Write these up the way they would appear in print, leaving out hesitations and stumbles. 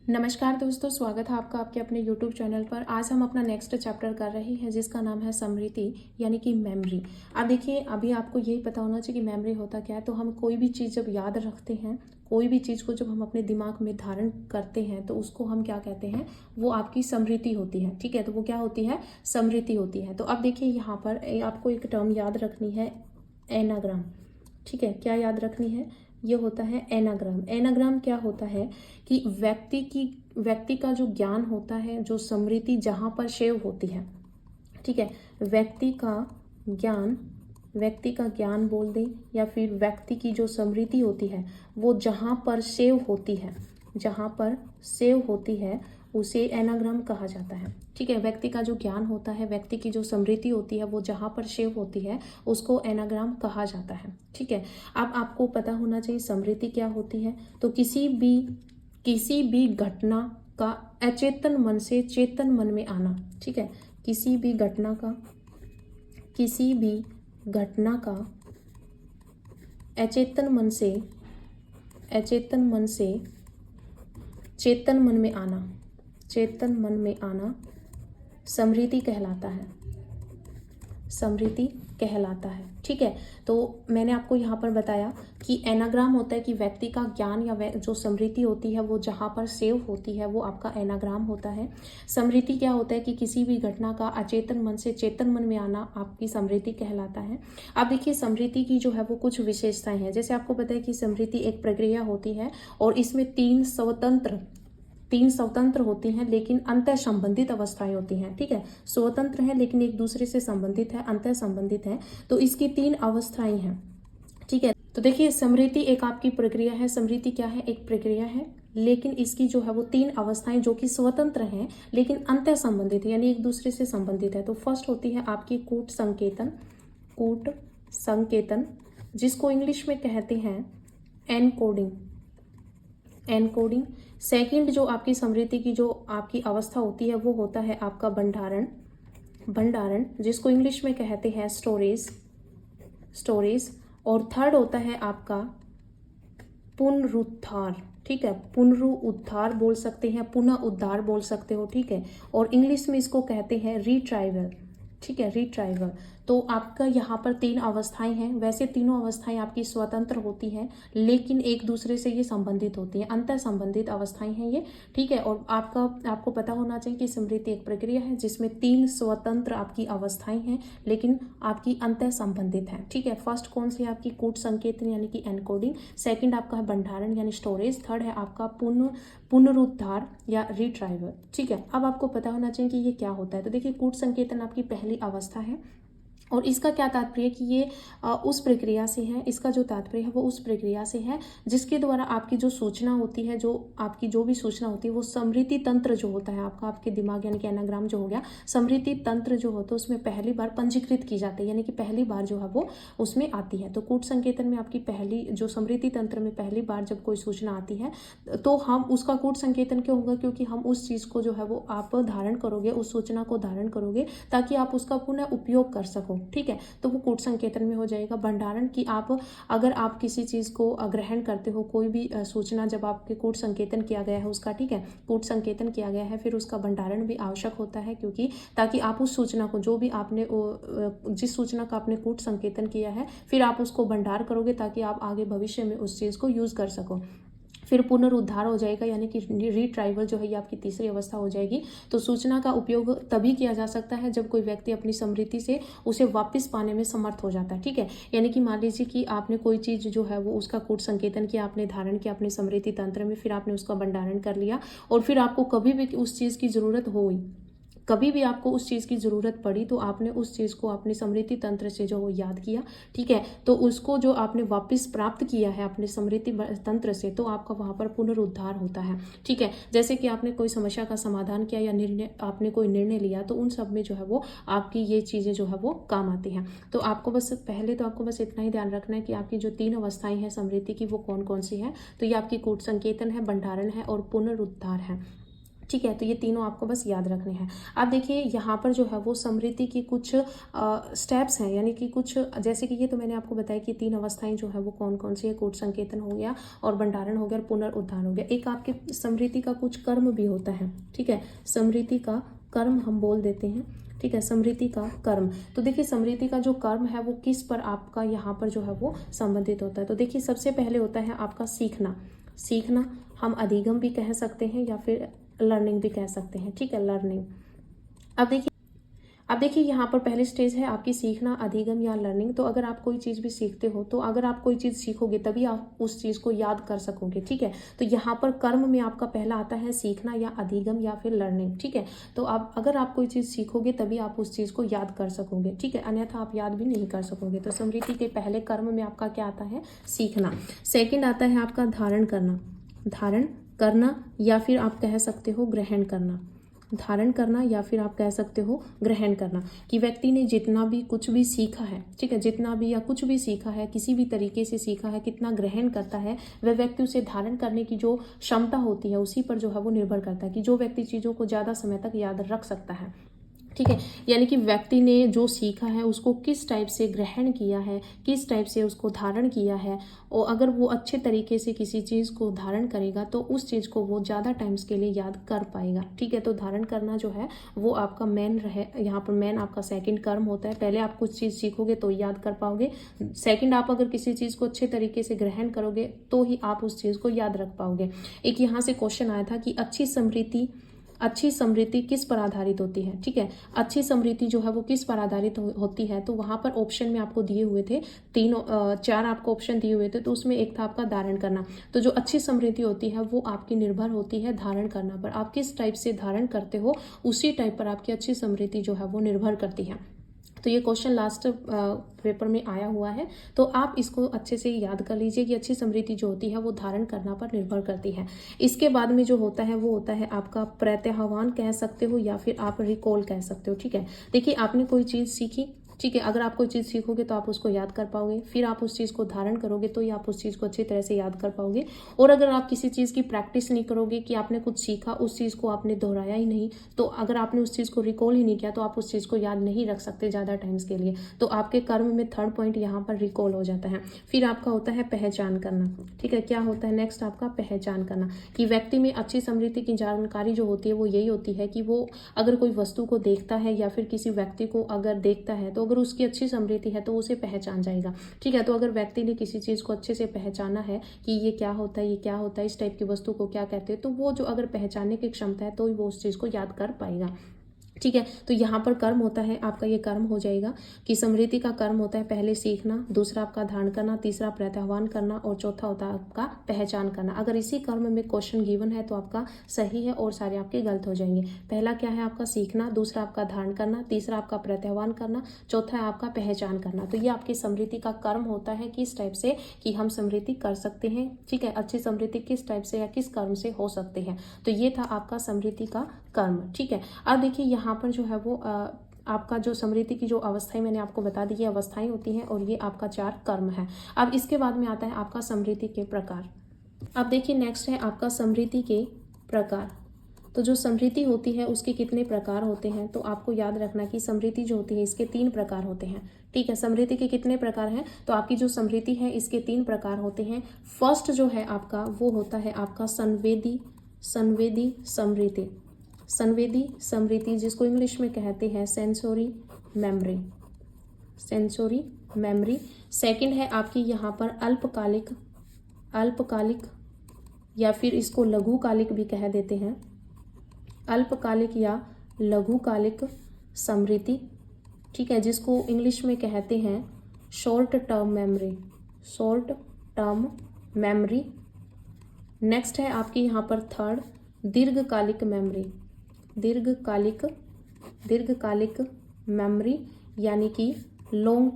नमस्कार दोस्तों, स्वागत है आपका आपके अपने YouTube चैनल पर। आज हम अपना नेक्स्ट चैप्टर कर रहे हैं जिसका नाम है स्मृति यानी कि मेमोरी। अब देखिए, अभी आपको यही पता होना चाहिए कि मेमोरी होता क्या है। तो हम कोई भी चीज़ जब याद रखते हैं, कोई भी चीज़ को जब हम अपने दिमाग में धारण करते हैं तो उसको हम क्या कहते हैं, वो आपकी स्मृति होती है। ठीक है, तो वो क्या होती है, स्मृति होती है। तो अब देखिए, यहाँ पर आपको एक टर्म याद रखनी है, एनाग्राम। ठीक है, क्या याद रखनी है, ये होता है एनाग्राम। एनाग्राम क्या होता है कि व्यक्ति का जो ज्ञान होता है, जो स्मृति जहाँ पर सेव होती है। ठीक है, व्यक्ति का ज्ञान बोल दें या फिर व्यक्ति की जो स्मृति होती है वो जहाँ पर सेव होती है उसे एनाग्राम कहा जाता है। ठीक है, व्यक्ति का जो ज्ञान होता है, व्यक्ति की जो स्मृति होती है वो जहाँ पर सेव होती है उसको एनाग्राम कहा जाता है। ठीक है, अब आपको पता होना चाहिए स्मृति क्या होती है। तो किसी भी घटना का अचेतन मन से चेतन मन में आना। ठीक है, किसी भी घटना का अचेतन मन से चेतन मन में आना स्मृति कहलाता है। ठीक है, तो मैंने आपको यहाँ पर बताया कि एनाग्राम होता है कि व्यक्ति का ज्ञान या जो स्मृति होती है वो जहाँ पर सेव होती है वो आपका एनाग्राम होता है। स्मृति क्या होता है कि किसी भी घटना का अचेतन मन से चेतन मन में आना आपकी स्मृति कहलाता है। अब देखिए, स्मृति की जो है वो कुछ विशेषताएं हैं। जैसे आपको पता है कि स्मृति एक प्रक्रिया होती है और इसमें तीन स्वतंत्र होती हैं लेकिन अंतर संबंधित अवस्थाएं होती हैं। ठीक है, स्वतंत्र है लेकिन एक दूसरे से संबंधित है, अंतर संबंधित है। तो इसकी तीन अवस्थाएं हैं। ठीक है, तो देखिए, स्मृति एक आपकी प्रक्रिया है। स्मृति क्या है, एक प्रक्रिया है, लेकिन इसकी जो है वो तीन अवस्थाएं जो कि स्वतंत्र हैं लेकिन अंतर संबंधित है, यानी एक दूसरे से संबंधित है। तो फर्स्ट होती है आपकी कूट संकेतन, जिसको इंग्लिश में कहते हैं एनकोडिंग। सेकंड जो आपकी स्मृति की जो आपकी अवस्था होती है वो होता है आपका भंडारण, जिसको इंग्लिश में कहते हैं स्टोरेज। और थर्ड होता है आपका पुनरुद्धार। ठीक है, पुनरुद्धार बोल सकते हैं, पुनः उद्धार बोल सकते हो। ठीक है, और इंग्लिश में इसको कहते हैं रिट्राइवल। ठीक है, रिट्राइवल। तो आपका यहाँ पर तीन अवस्थाएं हैं। वैसे तीनों अवस्थाएं आपकी स्वतंत्र होती हैं लेकिन एक दूसरे से ये संबंधित होती हैं, अंतर संबंधित अवस्थाएं हैं ये। ठीक है, और आपको पता होना चाहिए कि स्मृति एक प्रक्रिया है जिसमें तीन स्वतंत्र आपकी अवस्थाएं हैं लेकिन आपकी अंतर संबंधित हैं। ठीक है, फर्स्ट कौन सी आपकी कूट संकेतन यानी कि एनकोडिंग, सेकंड आपका है भंडारण यानी स्टोरेज, थर्ड है आपका पुनरुद्धार या रिट्राइवल। ठीक है, अब आपको पता होना चाहिए कि ये क्या होता है। तो देखिए, कूट संकेतन आपकी पहली अवस्था है और इसका क्या तात्पर्य है कि ये उस प्रक्रिया से है। इसका जो तात्पर्य है वो उस प्रक्रिया से है जिसके द्वारा आपकी जो सूचना होती है, जो भी सूचना होती है वो स्मृति तंत्र जो होता है आपके दिमाग यानी कि एनाग्राम जो हो गया, स्मृति तंत्र जो होता है उसमें पहली बार पंजीकृत की जाती है, यानी कि पहली बार जो है वो उसमें आती है। तो कूट संकेतन में आपकी पहली जो स्मृति तंत्र में पहली बार जब कोई सूचना आती है तो हम उसका कूट संकेतन क्यों होगा, क्योंकि हम उस चीज़ को जो है वो आप धारण करोगे, उस सूचना को धारण करोगे ताकि आप उसका पुनः उपयोग कर सको। ठीक है, तो वो कूट संकेतन में हो जाएगा। भंडारण की अगर आप किसी चीज़ को ग्रहण करते हो, कोई भी सूचना जब आपके कूट संकेतन किया गया है उसका, ठीक है, कूट संकेतन किया गया है, फिर उसका भंडारण भी आवश्यक होता है, क्योंकि ताकि आप उस सूचना को जो भी आपने जिस सूचना का आपने कूट संकेतन किया है फिर आप उसको भंडार करोगे ताकि आप आगे भविष्य में उस चीज़ को यूज़ कर सको। फिर पुनरुद्धार हो जाएगा यानी कि रिट्राइवल जो है ये आपकी तीसरी अवस्था हो जाएगी। तो सूचना का उपयोग तभी किया जा सकता है जब कोई व्यक्ति अपनी स्मृति से उसे वापस पाने में समर्थ हो जाता है। ठीक है, यानी कि मान लीजिए कि आपने कोई चीज़ जो है वो उसका कूट संकेतन किया, आपने धारण किया अपने स्मृति तंत्र में, फिर आपने उसका भंडारण कर लिया और फिर आपको कभी भी उस चीज़ की ज़रूरत हुई, कभी भी आपको उस चीज़ की ज़रूरत पड़ी तो आपने उस चीज़ को अपने स्मृति तंत्र से जो वो याद किया। ठीक है, तो उसको जो आपने वापस प्राप्त किया है अपने स्मृति तंत्र से, तो आपका वहाँ पर पुनरुद्धार होता है। ठीक है, जैसे कि आपने कोई समस्या का समाधान किया या आपने कोई निर्णय लिया, तो उन सब में जो है वो आपकी ये चीज़ें जो है वो काम आती हैं। तो आपको बस इतना ही ध्यान रखना है कि आपकी जो तीन अवस्थाएं हैं स्मृति की वो कौन कौन सी है। तो ये आपकी कूट संकेतन है, भंडारण है और पुनरुद्धार है। ठीक है। तो ये तीनों आपको बस याद रखने हैं। अब देखिए यहाँ पर जो है वो स्मृति की कुछ स्टेप्स हैं, यानी कि कुछ, जैसे कि ये तो मैंने आपको बताया कि 3 अवस्थाएं जो है वो कौन कौन सी है, कूट संकेतन हो गया और भंडारण हो गया और पुनरुद्धार हो गया। एक आपके स्मृति का कुछ कर्म भी होता है, ठीक है, स्मृति का कर्म हम बोल देते हैं, ठीक है, स्मृति का कर्म। तो देखिए स्मृति का जो कर्म है वो किस पर आपका यहाँ पर जो है वो संबंधित होता है। तो देखिए सबसे पहले होता है आपका सीखना। सीखना हम अधिगम भी कह सकते हैं या फिर लर्निंग भी कह सकते हैं, ठीक है, लर्निंग। अब देखिए यहाँ पर पहले स्टेज है आपकी सीखना, अधिगम या लर्निंग। तो अगर आप कोई चीज़ भी सीखते हो, तो अगर आप कोई चीज़ सीखोगे तभी आप उस चीज़ को याद कर सकोगे, ठीक है। तो यहाँ पर कर्म में आपका पहला आता है सीखना या अधिगम या फिर लर्निंग, ठीक है। तो अब अगर आप कोई चीज़ सीखोगे तभी आप उस चीज़ को याद कर सकोगे, ठीक है, अन्यथा आप याद भी नहीं कर सकोगे। तो स्मृति के पहले कर्म में आपका क्या आता है, सीखना। सेकेंड आता है आपका धारण करना। धारण करना या फिर आप कह सकते हो ग्रहण करना। धारण करना या फिर आप कह सकते हो ग्रहण करना, कि व्यक्ति ने जितना भी कुछ भी सीखा है, ठीक है, जितना भी या कुछ भी सीखा है, किसी भी तरीके से सीखा है, कितना ग्रहण करता है, वह व्यक्ति उसे धारण करने की जो क्षमता होती है उसी पर जो है वो निर्भर करता है, कि जो व्यक्ति चीज़ों को ज़्यादा समय तक याद रख सकता है, ठीक है। यानी कि व्यक्ति ने जो सीखा है उसको किस टाइप से ग्रहण किया है, किस टाइप से उसको धारण किया है, और अगर वो अच्छे तरीके से किसी चीज़ को धारण करेगा तो उस चीज़ को वो ज़्यादा टाइम्स के लिए याद कर पाएगा, ठीक है। तो धारण करना जो है वो आपका मेन रहे, यहाँ पर मेन आपका सेकंड कर्म होता है। पहले आप कुछ चीज़ सीखोगे तो याद कर पाओगे, सेकंड आप अगर किसी चीज़ को अच्छे तरीके से ग्रहण करोगे तो ही आप उस चीज़ को याद रख पाओगे। एक यहाँ से क्वेश्चन आया था कि अच्छी स्मृति किस पर आधारित होती है, ठीक है, अच्छी स्मृति जो है वो किस पर आधारित होती है। तो वहां पर ऑप्शन में आपको दिए हुए थे 4 आपको ऑप्शन दिए हुए थे, तो उसमें एक था आपका धारण करना। तो जो अच्छी स्मृति होती है वो आपकी निर्भर होती है धारण करना पर, आप किस टाइप से धारण करते हो उसी टाइप पर आपकी अच्छी स्मृति जो है वो निर्भर करती है। तो ये क्वेश्चन लास्ट पेपर में आया हुआ है, तो आप इसको अच्छे से याद कर लीजिए कि अच्छी स्मृति जो होती है वो धारण करना पर निर्भर करती है। इसके बाद में जो होता है वो होता है आपका प्रत्याह्वान कह सकते हो या फिर आप रिकॉल कह सकते हो, ठीक है। देखिए आपने कोई चीज़ सीखी, ठीक है, अगर आप कोई चीज़ सीखोगे तो आप उसको याद कर पाओगे, फिर आप उस चीज़ को धारण करोगे तो ही आप उस चीज़ को अच्छी तरह से याद कर पाओगे। और अगर आप किसी चीज़ की प्रैक्टिस नहीं करोगे, कि आपने कुछ सीखा उस चीज़ को आपने दोहराया ही नहीं, तो अगर आपने उस चीज़ को रिकॉल ही नहीं किया तो आप उस चीज़ को याद नहीं रख सकते ज़्यादा टाइम्स के लिए। तो आपके कर्म में थर्ड पॉइंट यहाँ पर रिकॉल हो जाता है। फिर आपका होता है पहचान करना, ठीक है, क्या होता है नेक्स्ट आपका पहचान करना, कि व्यक्ति में अच्छी स्मृति की जानकारी जो होती है वो यही होती है कि वो अगर कोई वस्तु को देखता है या फिर किसी व्यक्ति को अगर देखता है तो अगर उसकी अच्छी स्मृति है तो उसे पहचान जाएगा, ठीक है। तो अगर व्यक्ति ने किसी चीज़ को अच्छे से पहचाना है कि ये क्या होता है, ये क्या होता है, इस टाइप की वस्तु को क्या कहते हैं, तो वो जो अगर पहचानने की क्षमता है तो ही वो उस चीज़ को याद कर पाएगा, ठीक है। तो यहाँ पर कर्म होता है आपका, ये कर्म हो जाएगा कि स्मृति का कर्म होता है पहले सीखना, दूसरा आपका धारण करना, तीसरा प्रत्याह्वान करना और चौथा होता है आपका पहचान करना। अगर इसी कर्म में क्वेश्चन गिवन है तो आपका सही है और सारे आपके गलत हो जाएंगे। पहला क्या है आपका सीखना, दूसरा आपका धारण करना, तीसरा आपका प्रत्याह्वान करना, चौथा है आपका पहचान करना। तो ये आपकी स्मृति का कर्म होता है किस टाइप से कि हम स्मृति कर सकते हैं, ठीक है, अच्छी स्मृति किस टाइप से या किस कर्म से हो सकते हैं। तो ये था आपका स्मृति का कर्म, ठीक है। अब देखिए यहाँ पर जो है वो आपका जो स्मृति की जो अवस्थाएं मैंने आपको बता दी, ये अवस्थाएं होती हैं और ये आपका 4 कर्म है। अब इसके बाद में आता है आपका स्मृति के प्रकार। अब देखिए नेक्स्ट है आपका स्मृति के प्रकार। तो जो स्मृति होती है उसके कितने प्रकार होते हैं, तो आपको याद रखना कि स्मृति जो होती है इसके 3 प्रकार होते हैं, ठीक है। स्मृति के कितने प्रकार हैं, तो आपकी जो स्मृति है इसके 3 प्रकार होते हैं। फर्स्ट जो है आपका वो होता है आपका संवेदी स्मृति, संवेदी स्मृति जिसको इंग्लिश में कहते हैं sensory memory, sensory memory. Second है आपकी यहाँ पर अल्पकालिक या फिर इसको लघुकालिक भी कह देते हैं, अल्पकालिक या लघुकालिक स्मृति, ठीक है, जिसको इंग्लिश में कहते हैं short term memory, short term memory. Next है आपकी यहाँ पर थर्ड दीर्घकालिक मेमोरी, दीर्घकालिक मेमोरी यानी कि लॉन्ग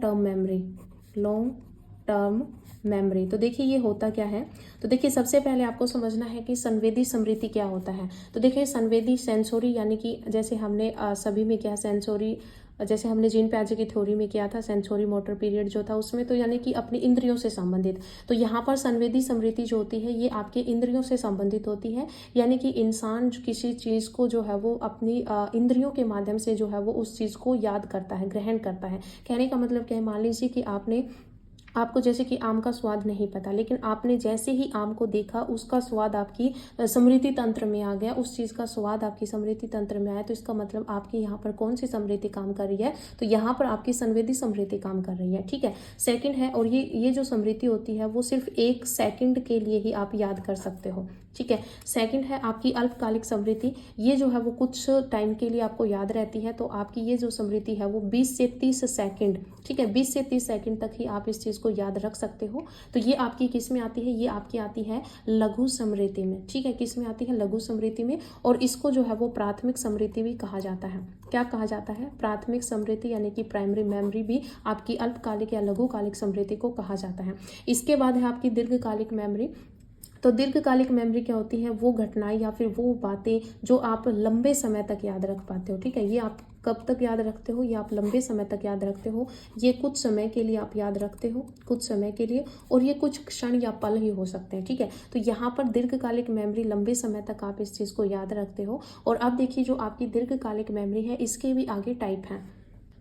टर्म मेमोरी। तो देखिए ये होता क्या है, तो देखिए सबसे पहले आपको समझना है कि संवेदी स्मृति क्या होता है। तो देखिए संवेदी सेंसोरी यानी कि जैसे हमने सभी में क्या सेंसोरी जैसे हमने जीन पियाजे की थ्योरी में किया था, सेंसोरी मोटर पीरियड जो था उसमें, तो यानी कि अपनी इंद्रियों से संबंधित। तो यहाँ पर संवेदी स्मृति जो होती है ये आपके इंद्रियों से संबंधित होती है, यानी कि इंसान किसी चीज़ को जो है वो अपनी इंद्रियों के माध्यम से जो है वो उस चीज़ को याद करता है, ग्रहण करता है। कहने का मतलब क्या है, मान लीजिए कि आपको जैसे कि आम का स्वाद नहीं पता, लेकिन आपने जैसे ही आम को देखा उसका स्वाद आपकी स्मृति तंत्र में आ गया, उस चीज़ का स्वाद आपकी स्मृति तंत्र में आया, तो इसका मतलब आपकी यहाँ पर कौन सी स्मृति काम कर रही है, तो यहाँ पर आपकी संवेदी स्मृति काम कर रही है। ठीक है, सेकंड है, और ये जो स्मृति होती है वो सिर्फ 1 सेकंड के लिए ही आप याद कर सकते हो। ठीक है, सेकंड है आपकी अल्पकालिक स्मृति, ये जो है वो कुछ टाइम के लिए आपको याद रहती है, तो आपकी ये जो स्मृति है वो 20 से 30 सेकंड, ठीक है, 20 से 30 सेकंड तक ही आप इस चीज़ को याद रख सकते हो। तो ये आपकी किस में आती है, ये आपकी आती है लघु स्मृति में। ठीक है, किस में आती है, लघु स्मृति में, और इसको जो है वो प्राथमिक स्मृति भी कहा जाता है। क्या कहा जाता है, प्राथमिक स्मृति, यानी कि प्राइमरी मेमोरी भी आपकी अल्पकालिक या लघुकालिक स्मृति को कहा जाता है। इसके बाद है आपकी दीर्घकालिक मेमोरी। तो दीर्घकालिक मेमोरी क्या होती है, वो घटनाएं या फिर वो बातें जो आप लंबे समय तक याद रख पाते हो। ठीक है, ये आप कब तक याद रखते हो, ये आप लंबे समय तक याद रखते हो, ये कुछ समय के लिए आप याद रखते हो, कुछ समय के लिए, और ये कुछ क्षण या पल ही हो सकते हैं। ठीक है, तो यहाँ पर दीर्घकालिक मेमोरी, लंबे समय तक आप इस चीज़ को याद रखते हो। और अब देखिए जो आपकी दीर्घकालिक मेमोरी है इसके भी आगे टाइप हैं।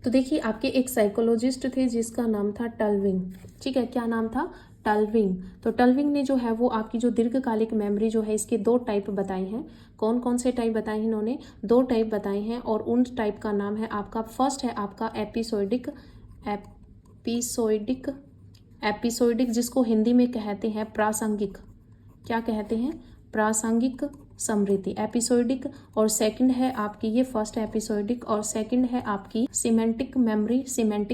तो देखिए आपके एक साइकोलॉजिस्ट थे जिसका नाम था टल्विंग। ठीक है, क्या नाम था, टल्विंग। तो टल्विंग ने जो है वो आपकी जो दीर्घकालिक मेमोरी जो है इसके 2 टाइप बताई हैं। कौन कौन से टाइप बताए हैं इन्होंने, 2 टाइप बताए हैं, और उन टाइप का नाम है आपका, फर्स्ट है आपका एपिसोडिक, जिसको हिंदी में कहते हैं प्रासंगिक। क्या कहते हैं, प्रासंगिक स्मृति, एपिसोडिक। और सेकंड है आपकी, ये फर्स्ट है एपिसोडिक, और सेकंड है आपकी सिमेंटिक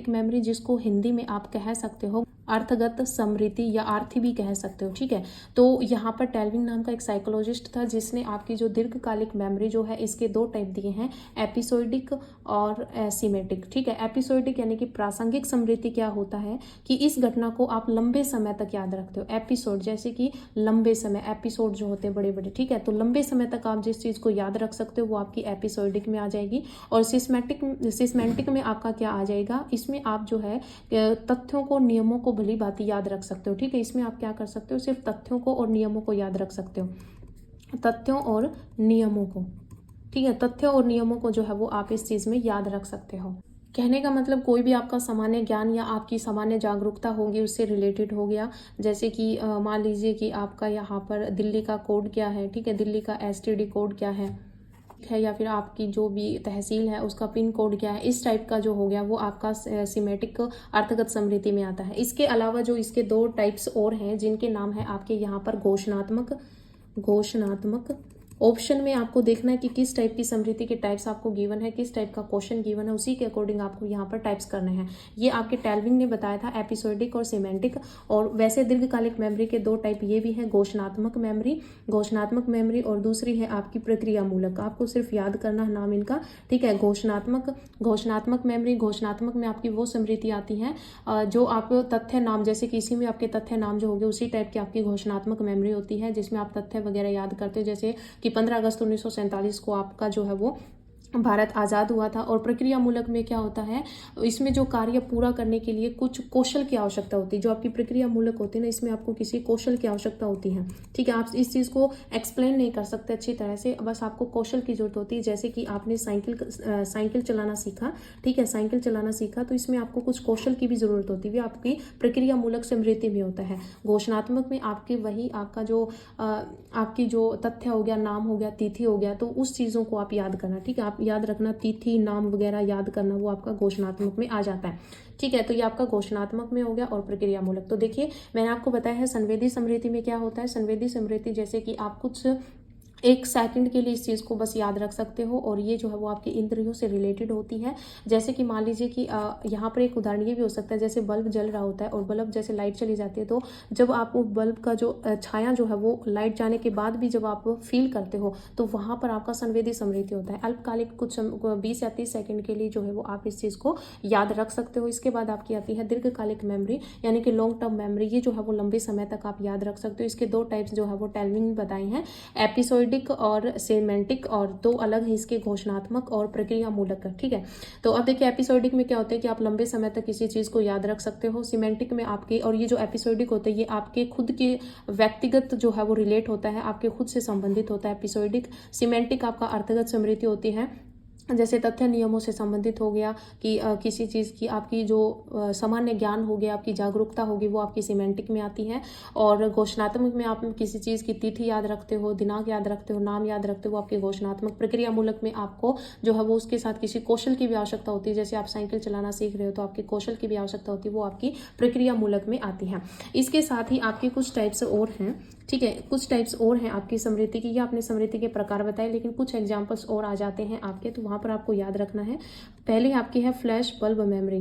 मेमोरी, जिसको हिंदी में आप कह सकते हो अर्थगत स्मृति या आर्थी भी कह सकते हो। ठीक है, तो यहाँ पर टल्विंग नाम का एक साइकोलॉजिस्ट था जिसने आपकी जो दीर्घकालिक मेमोरी जो है इसके 2 टाइप दिए हैं, एपिसोडिक और सिमेटिक। ठीक है, एपिसोडिक यानी कि प्रासंगिक स्मृति क्या होता है कि इस घटना को आप लंबे समय तक याद रखते हो। एपिसोड जैसे कि लंबे समय, एपिसोड जो होते हैं बड़े बड़े। ठीक है, तो लंबे समय तक आप जिस चीज़ को याद रख सकते हो वो आपकी एपिसोडिक में आ जाएगी। और सिस्मेंटिक में आपका क्या आ जाएगा, इसमें आप जो है तथ्यों को, नियमों को भली बात याद रख सकते हो। ठीक है, इसमें आप क्या कर सकते हो, सिर्फ तथ्यों को और नियमों को याद रख सकते हो, तथ्यों और नियमों को। ठीक है, तथ्यों और नियमों को जो है वो आप इस चीज़ में याद रख सकते हो। कहने का मतलब कोई भी आपका सामान्य ज्ञान या आपकी सामान्य जागरूकता होगी उससे रिलेटेड हो गया। जैसे कि मान लीजिए कि आपका यहाँ पर दिल्ली का कोड क्या है, ठीक है, दिल्ली का STD कोड क्या है, या फिर आपकी जो भी तहसील है उसका पिन कोड क्या है, इस टाइप का जो हो गया वो आपका सिमेटिक अर्थगत स्मृति में आता है। इसके अलावा जो इसके 2 टाइप्स और हैं जिनके नाम है आपके यहाँ पर घोषणात्मक। ऑप्शन में आपको देखना है कि किस टाइप की स्मृति के टाइप्स आपको गिवन है, किस टाइप का क्वेश्चन गिवन है, उसी के अकॉर्डिंग आपको यहाँ पर टाइप्स करने हैं। ये आपके टल्विंग ने बताया था, एपिसोडिक और सिमेंटिक। और वैसे दीर्घकालिक मेमोरी के 2 टाइप ये भी हैं, घोषणात्मक मेमोरी और दूसरी है आपकी प्रक्रिया मूलक। आपको सिर्फ याद करना है नाम इनका। ठीक है, घोषणात्मक मेमोरी, घोषणात्मक में आपकी वो स्मृति आती है जो आप तथ्य नाम, जैसे कि इसी में आपके तथ्य नाम जो हो गए उसी टाइप की आपकी घोषणात्मक मेमोरी होती है, जिसमें आप तथ्य वगैरह याद करते हो, जैसे कि 15 अगस्त 1947 को आपका जो है वो भारत आज़ाद हुआ था। और प्रक्रिया मूलक में क्या होता है, इसमें जो कार्य पूरा करने के लिए कुछ कौशल की आवश्यकता होती है। जो आपकी प्रक्रिया मूलक होती है ना, इसमें आपको किसी कौशल की आवश्यकता होती है। ठीक है, आप इस चीज़ को एक्सप्लेन नहीं कर सकते अच्छी तरह से, बस आपको कौशल की जरूरत होती है। जैसे कि आपने साइकिल चलाना सीखा, ठीक है, साइकिल चलाना सीखा, तो इसमें आपको कुछ कौशल की भी जरूरत होती है, आपकी प्रक्रिया मूलक स्मृति में होता है। घोषणात्मक में आपके वही आपका जो आपकी जो तथ्य हो गया, नाम हो गया, तिथि हो गया, तो उस चीज़ों को आप याद करना। ठीक है, आप याद रखना, तिथि, नाम वगैरह याद करना, वो आपका घोषणात्मक में आ जाता है। ठीक है, तो ये आपका घोषणात्मक में हो गया और प्रक्रिया मूलक। तो देखिए मैंने आपको बताया है संवेदी स्मृति में क्या होता है। संवेदी स्मृति जैसे कि आप कुछ 1 सेकंड के लिए इस चीज़ को बस याद रख सकते हो, और ये जो है वो आपकी इंद्रियों से रिलेटेड होती है। जैसे कि मान लीजिए कि यहाँ पर एक उदाहरण ये भी हो सकता है, जैसे बल्ब जल रहा होता है और बल्ब जैसे लाइट चली जाती है, तो जब आप वो बल्ब का जो छाया जो है वो लाइट जाने के बाद भी जब आप फील करते हो, तो वहाँ पर आपका संवेदी स्मृति होता है। अल्पकालिक कुछ 20 या 30 सेकंड के लिए जो है वो आप इस चीज़ को याद रख सकते हो। इसके बाद आपकी आती है दीर्घकालिक मेमोरी, यानी कि लॉन्ग टर्म मेमोरी। ये जो है वो लंबे समय तक आप याद रख सकते हो। इसके 2 टाइप्स जो है वो टल्विंग ने बताए हैं, एपिसोड एपिसोडिक और सिमेंटिक, और दो अलग है इसके, घोषणात्मक और प्रक्रिया मूलक। ठीक है, तो अब देखिए एपिसोडिक में क्या होता है कि आप लंबे समय तक किसी चीज़ को याद रख सकते हो। सिमेंटिक में आपके, और ये जो एपिसोडिक होते हैं ये आपके खुद के व्यक्तिगत जो है वो रिलेट होता है, आपके खुद से संबंधित होता है एपिसोडिक। सिमेंटिक आपका अर्थगत स्मृति होती है, जैसे तथ्य नियमों से संबंधित हो गया कि किसी चीज़ की आपकी जो सामान्य ज्ञान हो गया, आपकी जागरूकता होगी, वो आपकी सिमेंटिक में आती है। और घोषणात्मक में आप किसी चीज़ की तिथि याद रखते हो, दिनांक याद रखते हो, नाम याद रखते हो, वो आपकी घोषणात्मक। प्रक्रिया मूलक में आपको जो है वो उसके साथ किसी कौशल की भी आवश्यकता होती है, जैसे आप साइकिल चलाना सीख रहे हो तो आपके कौशल की भी आवश्यकता होती है, वो आपकी प्रक्रिया मूलक में आती है। इसके साथ ही आपके कुछ टाइप्स और हैं, ठीक है, कुछ टाइप्स और हैं आपकी स्मृति की, या आपने स्मृति के प्रकार बताए, लेकिन कुछ एग्जाम्पल्स और आ जाते हैं आपके, तो वहाँ पर आपको याद रखना है। पहले आपकी है flash bulb memory,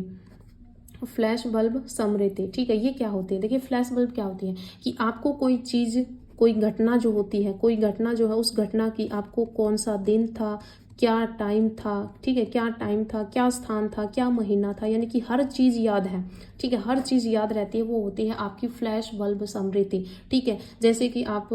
flash bulb स्मृति। ठीक है, ये क्या होती है? देखिए फ्लैश बल्ब क्या होती है कि आपको कोई चीज़, कोई घटना जो होती है, कोई घटना जो है, उस घटना की आपको कौन सा दिन था, क्या टाइम था, ठीक है, क्या टाइम था, क्या स्थान था, क्या महीना था, यानी कि हर चीज़ याद है। ठीक है, हर चीज़ याद रहती है, वो होती है आपकी फ्लैश बल्ब स्मृति। ठीक है, जैसे कि आप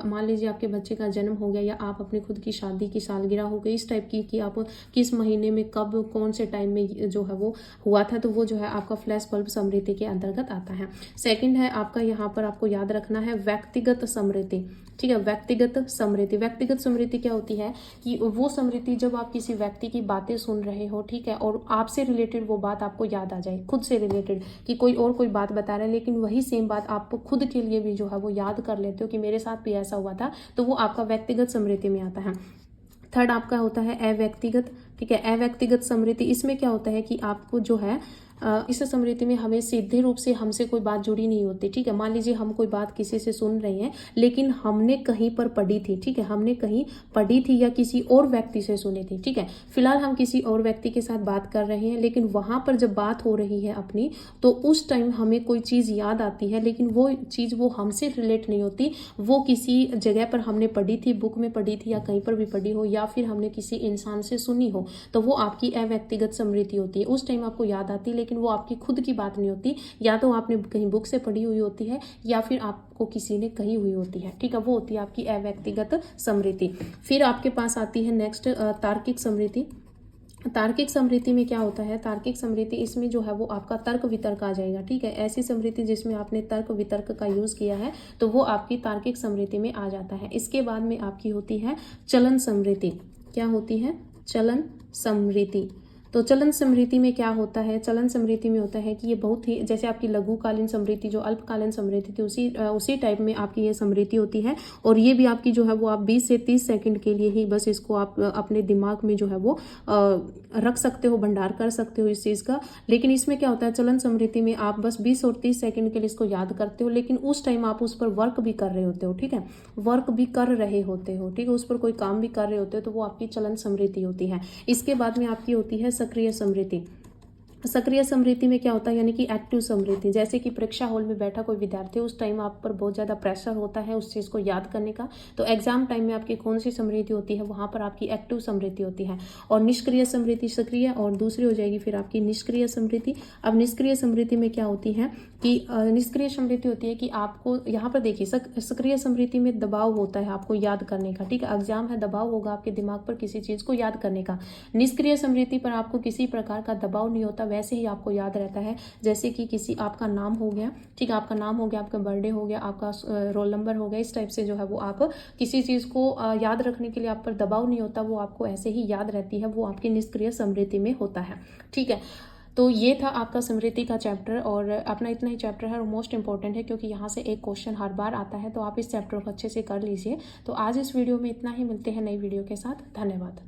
मान लीजिए आपके बच्चे का जन्म हो गया, या आप अपनी खुद की शादी की सालगिरह हो गई, इस टाइप की कि आप किस महीने में कब कौन से टाइम में जो है वो हुआ था, तो वो जो है आपका फ्लैश बल्ब स्मृति के अंतर्गत आता है। सेकंड है आपका, यहाँ पर आपको याद रखना है व्यक्तिगत स्मृति। ठीक है, व्यक्तिगत स्मृति। व्यक्तिगत स्मृति क्या होती है कि वो स्मृति जब आप किसी व्यक्ति की बातें सुन रहे हो, ठीक है, और आपसे रिलेटेड वो बात आपको याद आ जाए, खुद से रिलेटेड, कि कोई और कोई बात बता रहा है लेकिन वही सेम बात आप खुद के लिए भी जो है वो याद कर लेते हो कि मेरे साथ भी ऐसा हुआ था, तो वो आपका व्यक्तिगत स्मृति में आता है। थर्ड आपका होता है अव्यक्तिगत। ठीक है, अव्यक्तिगत स्मृति, इसमें क्या होता है कि आपको जो है इस स्मृति में हमें सीधे रूप से हमसे कोई बात जुड़ी नहीं होती। ठीक है, मान लीजिए हम कोई बात किसी से सुन रहे हैं, लेकिन हमने कहीं पर पढ़ी थी, ठीक है, हमने कहीं पढ़ी थी या किसी और व्यक्ति से सुनी थी। ठीक है, फिलहाल हम किसी और व्यक्ति के साथ बात कर रहे हैं, लेकिन वहां पर जब बात हो रही है अपनी, तो उस टाइम हमें कोई चीज़ याद आती है, लेकिन वो चीज़ वो हमसे रिलेट नहीं होती, वो किसी जगह पर हमने पढ़ी थी, बुक में पढ़ी थी, या कहीं पर भी पढ़ी हो, या फिर हमने किसी इंसान से सुनी हो, तो वो आपकी अव्यक्तिगत स्मृति होती है। उस टाइम आपको याद आती है, लेकिन वो आपकी खुद की बात नहीं होती, या तो आपने कहीं बुक से पढ़ी हुई होती है, या फिर आपको किसी ने कही हुई होती है। ठीक है, वो होती है आपकी अव्यक्तिगत स्मृति। फिर आपके पास आती है नेक्स्ट तार्किक स्मृति। तार्किक स्मृति में क्या होता है? तार्किक स्मृति, इसमें जो है वो आपका तर्क वितर्क आ जाएगा। ठीक है, ऐसी स्मृति जिसमें आपने तर्क वितर्क का यूज किया है, तो वो आपकी तार्किक स्मृति में आ जाता है। इसके बाद में आपकी होती है चलन स्मृति। क्या होती है? चलन स्मृति। तो चलन स्मृति में क्या होता है? चलन स्मृति में होता है कि ये बहुत ही, जैसे आपकी लघुकालीन स्मृति जो अल्पकालीन स्मृति थी, उसी टाइप में आपकी ये स्मृति होती है। और ये भी आपकी जो है वो आप 20 से 30 सेकंड के लिए ही बस इसको आप अपने दिमाग में जो है वो रख सकते हो, भंडार कर सकते हो इस चीज़ का। लेकिन इसमें क्या होता है, चलन स्मृति में आप बस 20 और 30 सेकंड के लिए इसको याद करते हो, लेकिन उस टाइम आप उस पर वर्क भी कर रहे होते हो। ठीक है, वर्क भी कर रहे होते हो, ठीक है, उस पर कोई काम भी कर रहे होते हो, तो वो आपकी चलन स्मृति होती है। इसके बाद में आपकी होती है सक्रिय स्मृति। सक्रिय स्मृति में क्या होता है, यानी कि एक्टिव स्मृति। जैसे कि परीक्षा हॉल में बैठा कोई विद्यार्थी, उस टाइम आप पर बहुत ज़्यादा प्रेशर होता है उस चीज़ को याद करने का, तो एग्जाम टाइम में आपकी कौन सी स्मृति होती है? वहाँ पर आपकी एक्टिव स्मृति होती है। और निष्क्रिय स्मृति सक्रिय, और दूसरी हो जाएगी फिर आपकी निष्क्रिय स्मृति। अब निष्क्रिय स्मृति में क्या होती है कि निष्क्रिय स्मृति होती है कि आपको यहाँ पर देखिए, सक्रिय स्मृति में दबाव होता है आपको याद करने का। ठीक है, एग्जाम है, दबाव होगा आपके दिमाग पर किसी चीज़ को याद करने का। निष्क्रिय स्मृति पर आपको किसी प्रकार का दबाव नहीं होता, वैसे ही आपको याद रहता है। जैसे कि किसी आपका नाम हो गया, ठीक है, आपका नाम हो गया, आपका बर्थडे हो गया, आपका रोल नंबर हो गया, इस टाइप से जो है वो आप किसी चीज़ को याद रखने के लिए आप पर दबाव नहीं होता, वो आपको ऐसे ही याद रहती है, वो आपकी निष्क्रिय स्मृति में होता है। ठीक है, तो ये था आपका स्मृति का चैप्टर, और अपना इतना ही चैप्टर है और मोस्ट इंपॉर्टेंट है, क्योंकि यहाँ से एक क्वेश्चन हर बार आता है, तो आप इस चैप्टर को अच्छे से कर लीजिए। तो आज इस वीडियो में इतना ही, मिलते हैं नई वीडियो के साथ। धन्यवाद।